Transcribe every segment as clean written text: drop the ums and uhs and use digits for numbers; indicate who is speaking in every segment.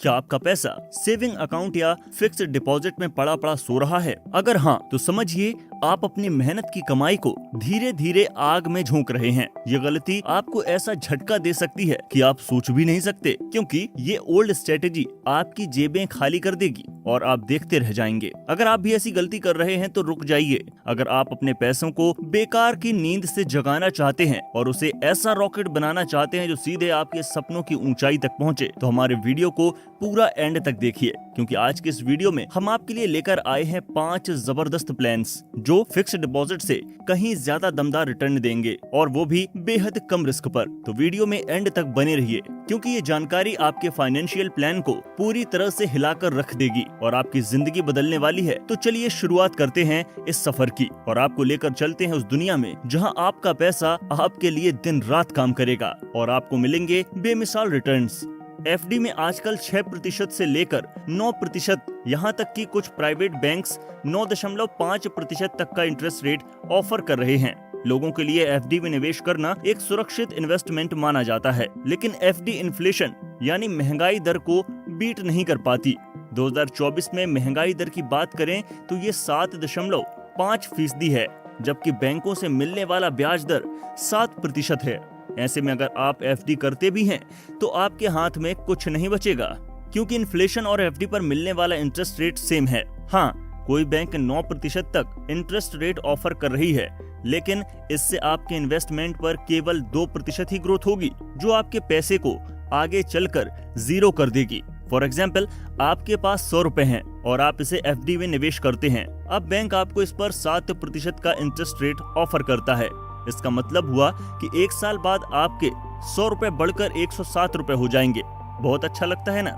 Speaker 1: क्या आपका पैसा सेविंग अकाउंट या फिक्स्ड डिपॉजिट में पड़ा पड़ा सो रहा है? अगर हाँ, तो समझिए आप अपनी मेहनत की कमाई को धीरे धीरे आग में झोंक रहे हैं। ये गलती आपको ऐसा झटका दे सकती है कि आप सोच भी नहीं सकते, क्योंकि ये ओल्ड स्ट्रेटेजी आपकी जेबें खाली कर देगी और आप देखते रह जाएंगे। अगर आप भी ऐसी गलती कर रहे हैं तो रुक जाइए। अगर आप अपने पैसों को बेकार की नींद से जगाना चाहते हैं और उसे ऐसा रॉकेट बनाना चाहते हैं जो सीधे आपके सपनों की ऊंचाई तक पहुंचे, तो हमारे वीडियो को पूरा एंड तक देखिए, क्योंकि आज के इस वीडियो में हम आपके लिए लेकर आए हैं 5 जबरदस्त प्लान्स जो फिक्स्ड डिपॉजिट से कहीं ज्यादा दमदार रिटर्न देंगे, और वो भी बेहद कम रिस्क पर। तो वीडियो में एंड तक बने रहिए, क्योंकि ये जानकारी आपके फाइनेंशियल प्लान को पूरी तरह से हिलाकर रख देगी और आपकी जिंदगी बदलने वाली है। तो चलिए शुरुआत करते हैं इस सफर की और आपको लेकर चलते हैं उस दुनिया में जहां आपका पैसा आपके लिए दिन रात काम करेगा और आपको मिलेंगे बेमिसाल रिटर्न्स। एफडी में आजकल 6% से लेकर 9%, यहाँ तक कि कुछ प्राइवेट बैंक्स 9.5% तक का इंटरेस्ट रेट ऑफर कर रहे हैं। लोगों के लिए एफडी में निवेश करना एक सुरक्षित इन्वेस्टमेंट माना जाता है, लेकिन एफडी इन्फ्लेशन यानी महंगाई दर को बीट नहीं कर पाती। 2024 में महंगाई दर की बात करें तो ये 7.5% है, जबकि बैंकों से मिलने वाला ब्याज दर 7% है। ऐसे में अगर आप एफडी करते भी हैं तो आपके हाथ में कुछ नहीं बचेगा, क्योंकि इन्फ्लेशन और एफडी पर मिलने वाला इंटरेस्ट रेट सेम है। हाँ, कोई बैंक 9% तक इंटरेस्ट रेट ऑफर कर रही है, लेकिन इससे आपके इन्वेस्टमेंट पर केवल 2% ही ग्रोथ होगी, जो आपके पैसे को आगे चलकर जीरो कर देगी। फॉर एग्जाम्पल, आपके पास 100 रुपए हैं और आप इसे एफडी में निवेश करते हैं। अब बैंक आपको इस पर 7% का इंटरेस्ट रेट ऑफर करता है। इसका मतलब हुआ कि 1 साल बाद आपके 100 रुपए बढ़कर 107 रुपए हो जाएंगे। बहुत अच्छा लगता है ना?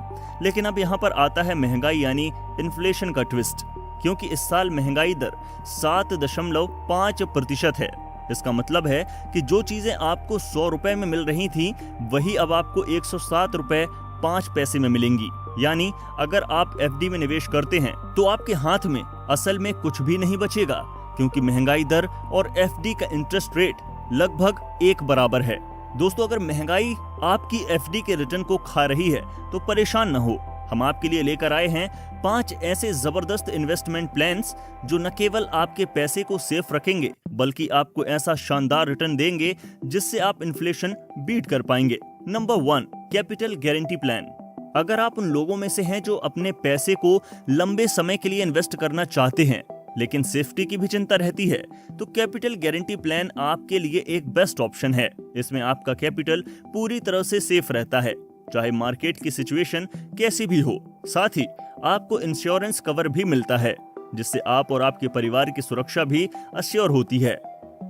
Speaker 1: लेकिन अब यहाँ पर आता है महंगाई यानी इन्फ्लेशन का ट्विस्ट, क्योंकि इस साल महंगाई दर 7.5% है। इसका मतलब है कि जो चीजें आपको 100 रुपए में मिल रही थी, वही अब आपको 107 रुपए 5 पैसे में मिलेंगी। यानी अगर आप एफडी में निवेश करते हैं तो आपके हाथ में असल में कुछ भी नहीं बचेगा, क्योंकि महंगाई दर और एफडी का इंटरेस्ट रेट लगभग एक बराबर है। दोस्तों, अगर महंगाई आपकी एफडी के रिटर्न को खा रही है तो परेशान न हो। हम आपके लिए लेकर आए हैं 5 ऐसे जबरदस्त इन्वेस्टमेंट प्लान्स जो न केवल आपके पैसे को सेफ रखेंगे, बल्कि आपको ऐसा शानदार रिटर्न देंगे जिससे आप इन्फ्लेशन बीट कर पाएंगे। Number 1, capital guarantee plan. अगर आप उन लोगों में से हैं जो अपने पैसे को लंबे समय के लिए इन्वेस्ट करना चाहते हैं, लेकिन सेफ्टी की भी चिंता रहती है, तो कैपिटल गारंटी प्लान आपके लिए एक बेस्ट ऑप्शन है। इसमें आपका कैपिटल पूरी तरह से सेफ रहता है, चाहे मार्केट की सिचुएशन कैसी भी हो। साथ ही आपको इंश्योरेंस कवर भी मिलता है, जिससे आप और आपके परिवार की सुरक्षा भी अश्योर होती है।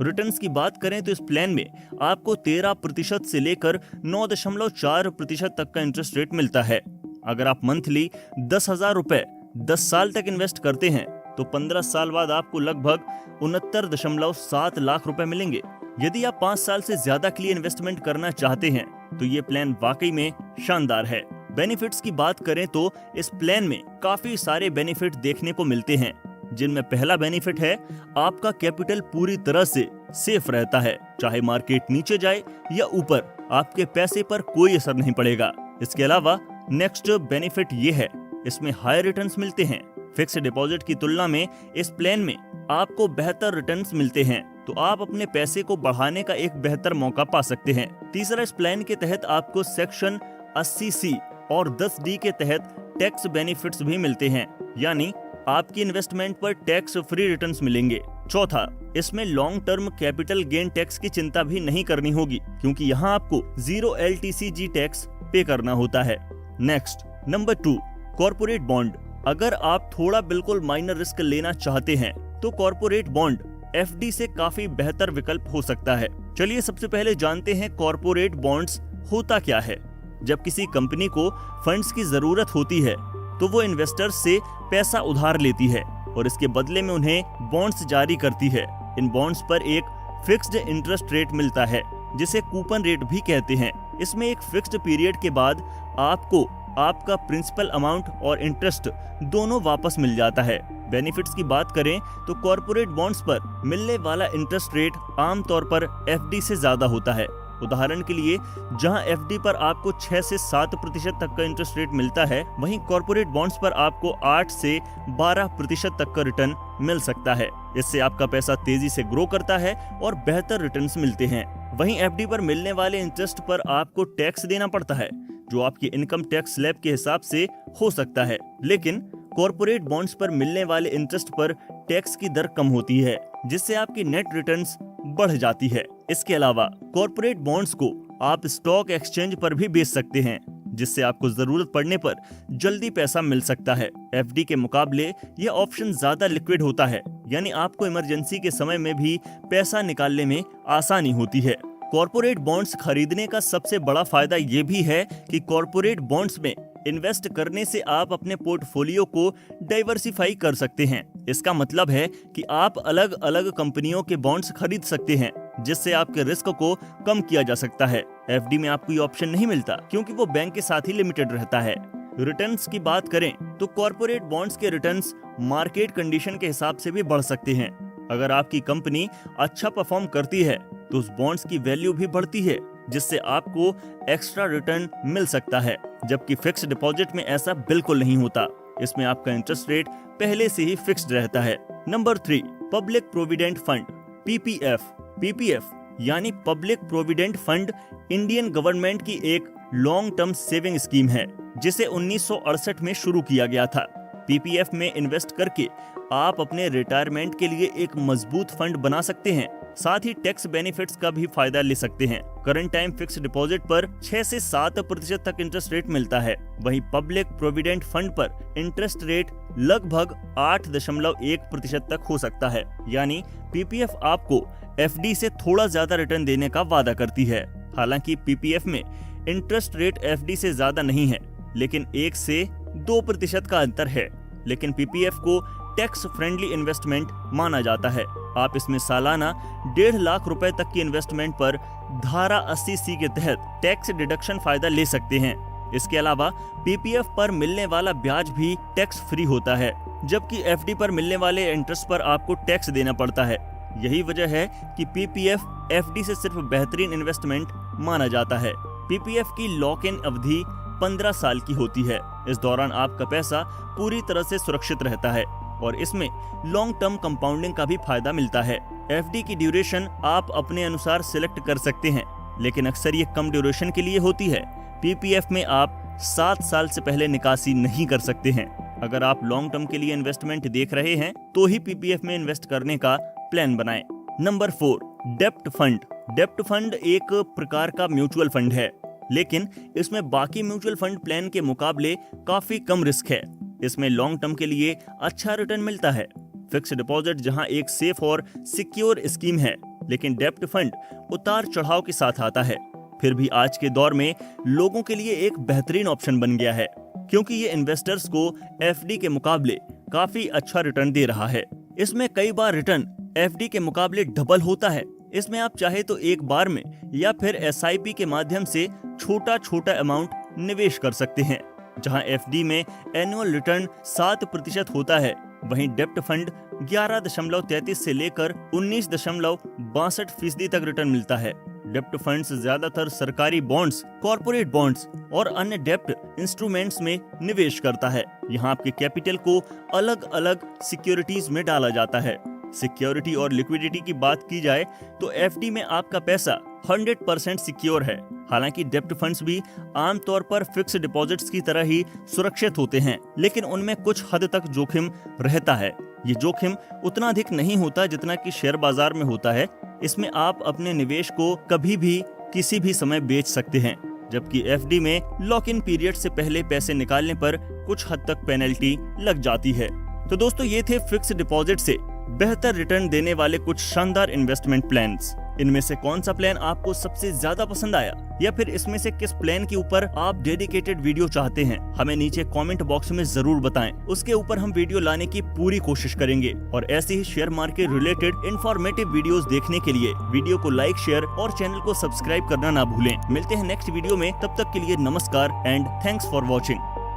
Speaker 1: रिटर्न्स की बात करें तो इस प्लान में आपको 13% से लेकर 9.4% तक का इंटरेस्ट रेट मिलता है। अगर आप मंथली 10,000 रुपए 10 साल तक इन्वेस्ट करते हैं तो 15 साल बाद आपको लगभग 69.7 लाख रुपए मिलेंगे। यदि आप 5 साल से ज्यादा के लिए इन्वेस्टमेंट करना चाहते हैं तो ये प्लान वाकई में शानदार है। बेनिफिट्स की बात करें तो इस प्लान में काफी सारे बेनिफिट देखने को मिलते हैं, जिनमें पहला बेनिफिट है आपका कैपिटल पूरी तरह से सेफ रहता है। चाहे मार्केट नीचे जाए या ऊपर, आपके पैसे पर कोई असर नहीं पड़ेगा। इसके अलावा नेक्स्ट बेनिफिट ये है, इसमें हाई रिटर्न्स मिलते हैं। फिक्स्ड डिपॉजिट की तुलना में इस प्लान में आपको बेहतर रिटर्न्स मिलते हैं, तो आप अपने पैसे को बढ़ाने का एक बेहतर मौका पा सकते हैं। तीसरा, इस प्लान के तहत आपको सेक्शन 80C और 10D के तहत टैक्स बेनिफिट्स भी मिलते हैं, यानी आपकी इन्वेस्टमेंट पर टैक्स फ्री रिटर्न्स मिलेंगे। चौथा, इसमें long term capital gain tax की चिंता भी नहीं करनी होगी, क्योंकि यहाँ आपको 0 LTCG टैक्स पे करना होता है। Next, number 2, corporate bond. अगर आप थोड़ा बिल्कुल माइनर रिस्क लेना चाहते हैं तो कॉर्पोरेट बॉन्ड एफडी से काफी बेहतर विकल्प हो सकता है। चलिए सबसे पहले जानते हैं कॉर्पोरेट बॉन्ड्स होता क्या है। जब किसी कंपनी को फंड्स की जरूरत होती है तो वो इन्वेस्टर्स से पैसा उधार लेती है और इसके बदले में उन्हें बॉन्ड्स जारी करती है। इन बॉन्ड्स पर एक फिक्स्ड इंटरेस्ट रेट मिलता है, जिसे कूपन रेट भी कहते हैं। इसमें एक फिक्स्ड पीरियड के बाद आपको आपका प्रिंसिपल अमाउंट और इंटरेस्ट दोनों वापस मिल जाता है। बेनिफिट्स की बात करें तो कॉर्पोरेट बॉन्ड्स पर मिलने वाला इंटरेस्ट रेट आमतौर पर एफडी से ज्यादा होता है। उदाहरण के लिए जहां एफडी पर आपको 6 से 7% तक का इंटरेस्ट रेट मिलता है, वहीं कॉर्पोरेट बॉन्ड्स पर आपको 8 से 12% तक का रिटर्न मिल सकता है। इससे आपका पैसा तेजी से ग्रो करता है और बेहतर रिटर्न्स मिलते हैं। वहीं एफडी पर मिलने वाले इंटरेस्ट पर आपको टैक्स देना पड़ता है, जो आपकी इनकम टैक्स स्लैब के हिसाब से हो सकता है, लेकिन कॉर्पोरेट बॉन्ड्स पर मिलने वाले इंटरेस्ट पर टैक्स की दर कम होती है, जिससे आपकी नेट रिटर्न्स बढ़ जाती है। इसके अलावा कॉर्पोरेट बॉन्ड्स को आप स्टॉक एक्सचेंज पर भी बेच सकते हैं, जिससे आपको जरूरत पड़ने पर जल्दी पैसा मिल सकता है। एफडी के मुकाबले यह ऑप्शन ज्यादा लिक्विड होता है, यानी आपको इमरजेंसी के समय में भी पैसा निकालने में आसानी होती है। कॉर्पोरेट बॉन्ड्स खरीदने का सबसे बड़ा फायदा ये भी है कि कॉर्पोरेट बॉन्ड्स में इन्वेस्ट करने से आप अपने पोर्टफोलियो को डाइवर्सिफाई कर सकते हैं। इसका मतलब है कि आप अलग अलग कंपनियों के बॉन्ड्स खरीद सकते हैं, जिससे आपके रिस्क को कम किया जा सकता है। एफडी में आपको ये ऑप्शन नहीं मिलता, क्योंकि वो बैंक के साथ ही लिमिटेड रहता है। रिटर्न्स की बात करें तो कॉर्पोरेट बॉन्ड्स के रिटर्न्स मार्केट कंडीशन के हिसाब से भी बढ़ सकते हैं। अगर आपकी कंपनी अच्छा परफॉर्म करती है तो उस बॉन्ड्स की वैल्यू भी बढ़ती है, जिससे आपको एक्स्ट्रा रिटर्न मिल सकता है, जबकि फिक्स्ड डिपॉजिट में ऐसा बिल्कुल नहीं होता। इसमें आपका इंटरेस्ट रेट पहले से ही फिक्स्ड रहता है। Number 3, public provident fund, PPF. PPF यानी public provident fund Indian government की एक लॉन्ग टर्म सेविंग स्कीम है, जिसे 1968 में शुरू किया गया था। पीपीएफ में इन्वेस्ट करके आप अपने रिटायरमेंट के लिए एक मजबूत फंड बना सकते हैं, साथ ही टैक्स बेनिफिट्स का भी फायदा ले सकते हैं। करंट टाइम फिक्स्ड डिपॉजिट पर 6 से 7% तक इंटरेस्ट रेट मिलता है, वहीं पब्लिक प्रोविडेंट फंड पर इंटरेस्ट रेट लगभग 8.1% तक हो सकता है। यानी पीपीएफ आपको एफडी से थोड़ा ज्यादा रिटर्न देने का वादा करती है। हालांकि पीपीएफ में इंटरेस्ट रेट एफडी से ज्यादा नहीं है, लेकिन 1 से 2% का अंतर है। लेकिन पीपीएफ को टैक्स फ्रेंडली इन्वेस्टमेंट माना जाता है। आप इसमें सालाना 1.5 लाख रुपए तक की इन्वेस्टमेंट पर धारा 80C के तहत टैक्स डिडक्शन फायदा ले सकते हैं। इसके अलावा पीपीएफ पर मिलने वाला ब्याज भी टैक्स फ्री होता है, जबकि एफडी पर मिलने वाले इंटरेस्ट पर आपको टैक्स देना पड़ता है। यही वजह है कि पीपीएफ एफडी से सिर्फ बेहतरीन इन्वेस्टमेंट माना जाता है। पीपीएफ की लॉक इन अवधि 15 साल की होती है। इस दौरान आपका पैसा पूरी तरह से सुरक्षित रहता है और इसमें लॉन्ग टर्म कंपाउंडिंग का भी फायदा मिलता है। एफडी की ड्यूरेशन आप अपने अनुसार सिलेक्ट कर सकते हैं, लेकिन अक्सर ये कम ड्यूरेशन के लिए होती है। पीपीएफ में आप 7 साल से पहले निकासी नहीं कर सकते हैं। अगर आप लॉन्ग टर्म के लिए इन्वेस्टमेंट देख रहे हैं तो ही पीपीएफ में इन्वेस्ट करने का प्लान बनाएं। नंबर 4, डेप्ट फंड। डेप्ट फंड एक प्रकार का म्यूचुअल फंड है, लेकिन इसमें बाकी म्यूचुअल फंड प्लान के मुकाबले काफी कम रिस्क है। इसमें लॉन्ग टर्म के लिए अच्छा रिटर्न मिलता है। फिक्स्ड डिपॉजिट जहां एक सेफ और सिक्योर स्कीम है, लेकिन डेप्ट फंड उतार चढ़ाव के साथ आता है। फिर भी आज के दौर में लोगों के लिए एक बेहतरीन ऑप्शन बन गया है, क्योंकि ये इन्वेस्टर्स को एफडी के मुकाबले काफी अच्छा रिटर्न दे रहा है। इसमें कई बार रिटर्न एफडी के मुकाबले डबल होता है। इसमें आप चाहे तो एक बार में या फिर एसआईपी के माध्यम से छोटा छोटा अमाउंट निवेश कर सकते हैं। जहां एफडी में एनुअल रिटर्न 7% होता है, वहीं डेप्ट फंड 11.33 से लेकर 19.62% तक रिटर्न मिलता है। डेप्ट फंड्स ज्यादातर सरकारी बॉन्ड्स, कॉर्पोरेट बॉन्ड्स और अन्य डेप्ट इंस्ट्रूमेंट्स में निवेश करता है। यहाँ आपके कैपिटल को अलग अलग सिक्योरिटीज में डाला जाता है। सिक्योरिटी और लिक्विडिटी की बात की जाए तो एफडी में आपका पैसा 100% सिक्योर है। हालांकि डेप्ट फंड्स भी आमतौर पर फिक्स्ड डिपॉजिट्स की तरह ही सुरक्षित होते हैं, लेकिन उनमें कुछ हद तक जोखिम रहता है। ये जोखिम उतना अधिक नहीं होता जितना कि शेयर बाजार में होता है। इसमें आप अपने निवेश को कभी भी किसी भी समय बेच सकते हैं, जबकि एफडी में लॉक इन पीरियड से पहले पैसे निकालने पर कुछ हद तक पेनल्टी लग जाती है। तो दोस्तों, ये थे फिक्स्ड डिपॉजिट से बेहतर रिटर्न देने वाले कुछ शानदार इन्वेस्टमेंट प्लान्स। इनमें से कौन सा प्लान आपको सबसे ज्यादा पसंद आया, या फिर इसमें से किस प्लान के ऊपर आप डेडिकेटेड वीडियो चाहते हैं, हमें नीचे कमेंट बॉक्स में जरूर बताएं। उसके ऊपर हम वीडियो लाने की पूरी कोशिश करेंगे। और ऐसे ही share market related informative videos देखने के लिए वीडियो को लाइक, शेयर और चैनल को सब्सक्राइब करना ना भूलें। मिलते हैं नेक्स्ट वीडियो में, तब तक के लिए नमस्कार एंड थैंक्स फॉर वॉचिंग।